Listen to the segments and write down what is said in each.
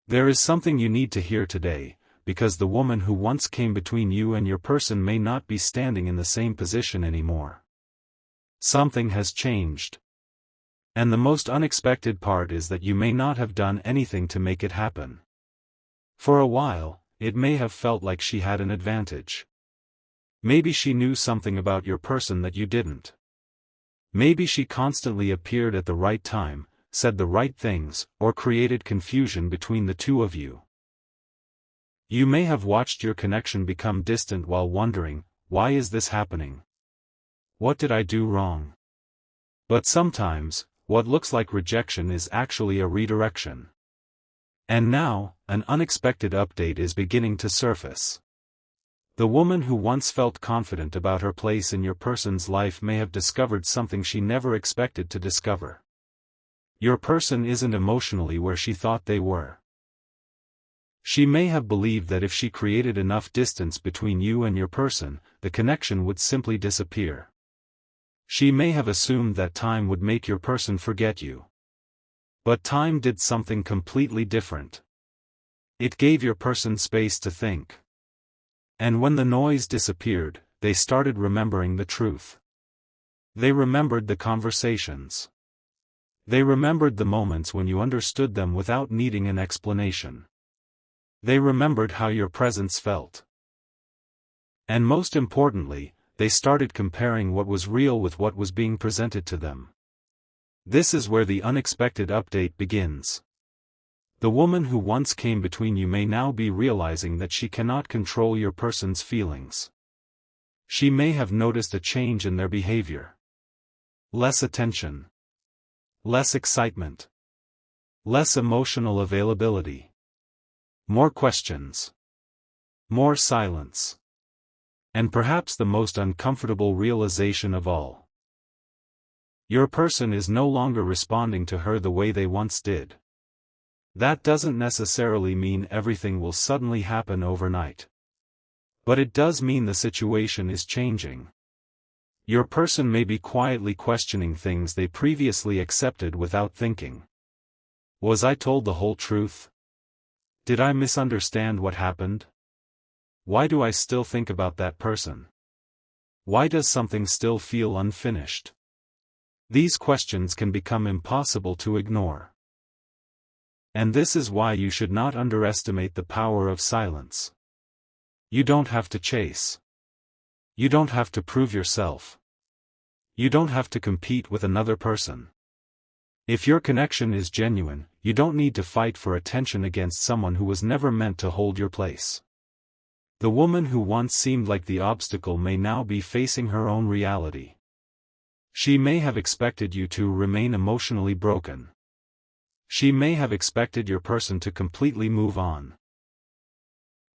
There is something you need to hear today, because the woman who once came between you and your person may not be standing in the same position anymore. Something has changed. And the most unexpected part is that you may not have done anything to make it happen. For a while, it may have felt like she had an advantage. Maybe she knew something about your person that you didn't. Maybe she constantly appeared at the right time, said the right things, or created confusion between the two of you. You may have watched your connection become distant while wondering, why is this happening? What did I do wrong? But sometimes, what looks like rejection is actually a redirection. And now, an unexpected update is beginning to surface. The woman who once felt confident about her place in your person's life may have discovered something she never expected to discover. Your person isn't emotionally where she thought they were. She may have believed that if she created enough distance between you and your person, the connection would simply disappear. She may have assumed that time would make your person forget you. But time did something completely different. It gave your person space to think. And when the noise disappeared, they started remembering the truth. They remembered the conversations. They remembered the moments when you understood them without needing an explanation. They remembered how your presence felt. And most importantly, they started comparing what was real with what was being presented to them. This is where the unexpected update begins. The woman who once came between you may now be realizing that she cannot control your person's feelings. She may have noticed a change in their behavior. Less attention. Less excitement. Less emotional availability. More questions. More silence. And perhaps the most uncomfortable realization of all. Your person is no longer responding to her the way they once did. That doesn't necessarily mean everything will suddenly happen overnight. But it does mean the situation is changing. Your person may be quietly questioning things they previously accepted without thinking. Was I told the whole truth? Did I misunderstand what happened? Why do I still think about that person? Why does something still feel unfinished? These questions can become impossible to ignore. And this is why you should not underestimate the power of silence. You don't have to chase. You don't have to prove yourself. You don't have to compete with another person. If your connection is genuine, you don't need to fight for attention against someone who was never meant to hold your place. The woman who once seemed like the obstacle may now be facing her own reality. She may have expected you to remain emotionally broken. She may have expected your person to completely move on.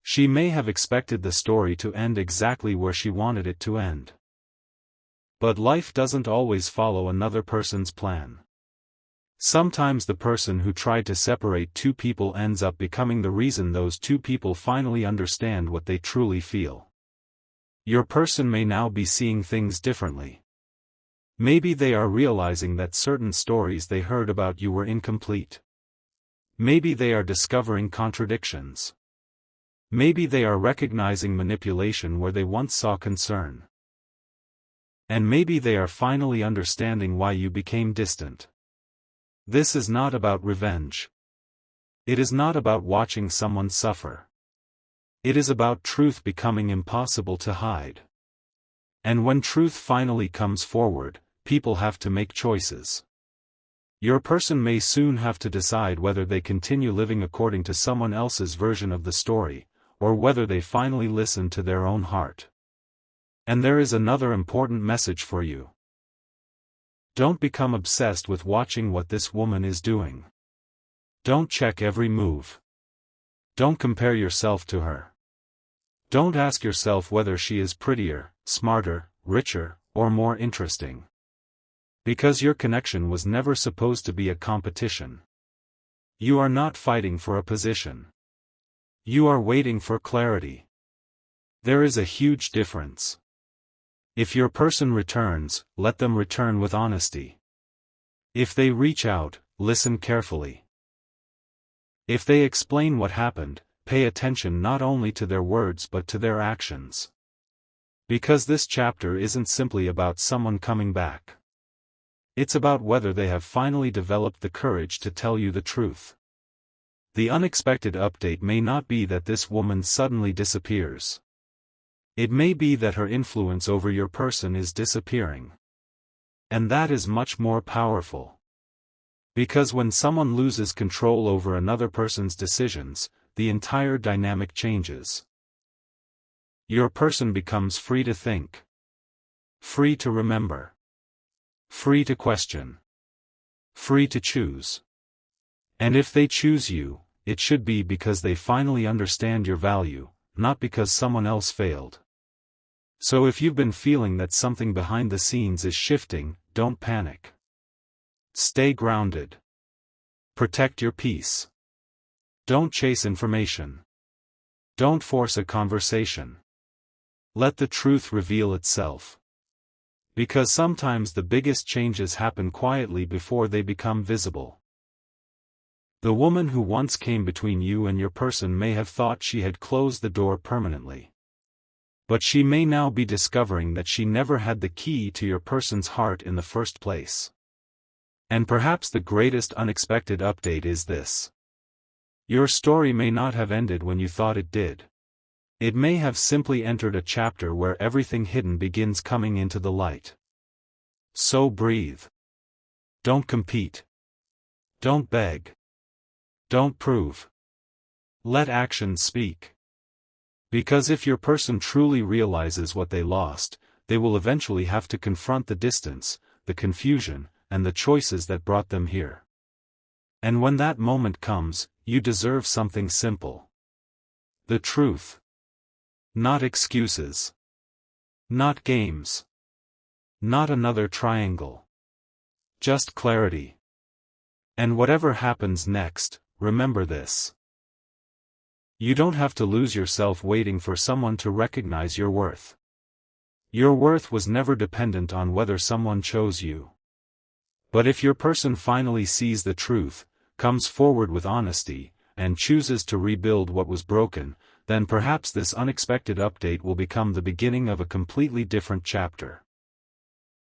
She may have expected the story to end exactly where she wanted it to end. But life doesn't always follow another person's plan. Sometimes the person who tried to separate two people ends up becoming the reason those two people finally understand what they truly feel. Your person may now be seeing things differently. Maybe they are realizing that certain stories they heard about you were incomplete. Maybe they are discovering contradictions. Maybe they are recognizing manipulation where they once saw concern. And maybe they are finally understanding why you became distant. This is not about revenge. It is not about watching someone suffer. It is about truth becoming impossible to hide. And when truth finally comes forward, people have to make choices. Your person may soon have to decide whether they continue living according to someone else's version of the story, or whether they finally listen to their own heart. And there is another important message for you. Don't become obsessed with watching what this woman is doing. Don't check every move. Don't compare yourself to her. Don't ask yourself whether she is prettier, smarter, richer, or more interesting. Because your connection was never supposed to be a competition. You are not fighting for a position. You are waiting for clarity. There is a huge difference. If your person returns, let them return with honesty. If they reach out, listen carefully. If they explain what happened, pay attention not only to their words but to their actions. Because this chapter isn't simply about someone coming back. It's about whether they have finally developed the courage to tell you the truth. The unexpected update may not be that this woman suddenly disappears. It may be that her influence over your person is disappearing. And that is much more powerful. Because when someone loses control over another person's decisions, the entire dynamic changes. Your person becomes free to think. Free to remember. Free to question. Free to choose. And if they choose you, it should be because they finally understand your value, not because someone else failed. So if you've been feeling that something behind the scenes is shifting, don't panic. Stay grounded. Protect your peace. Don't chase information. Don't force a conversation. Let the truth reveal itself. Because sometimes the biggest changes happen quietly before they become visible. The woman who once came between you and your person may have thought she had closed the door permanently. But she may now be discovering that she never had the key to your person's heart in the first place. And perhaps the greatest unexpected update is this. Your story may not have ended when you thought it did. It may have simply entered a chapter where everything hidden begins coming into the light. So breathe. Don't compete. Don't beg. Don't prove. Let actions speak. Because if your person truly realizes what they lost, they will eventually have to confront the distance, the confusion, and the choices that brought them here. And when that moment comes, you deserve something simple. The truth. Not excuses. Not games. Not another triangle. Just clarity. And whatever happens next, remember this. You don't have to lose yourself waiting for someone to recognize your worth. Your worth was never dependent on whether someone chose you. But if your person finally sees the truth, comes forward with honesty, and chooses to rebuild what was broken, then perhaps this unexpected update will become the beginning of a completely different chapter.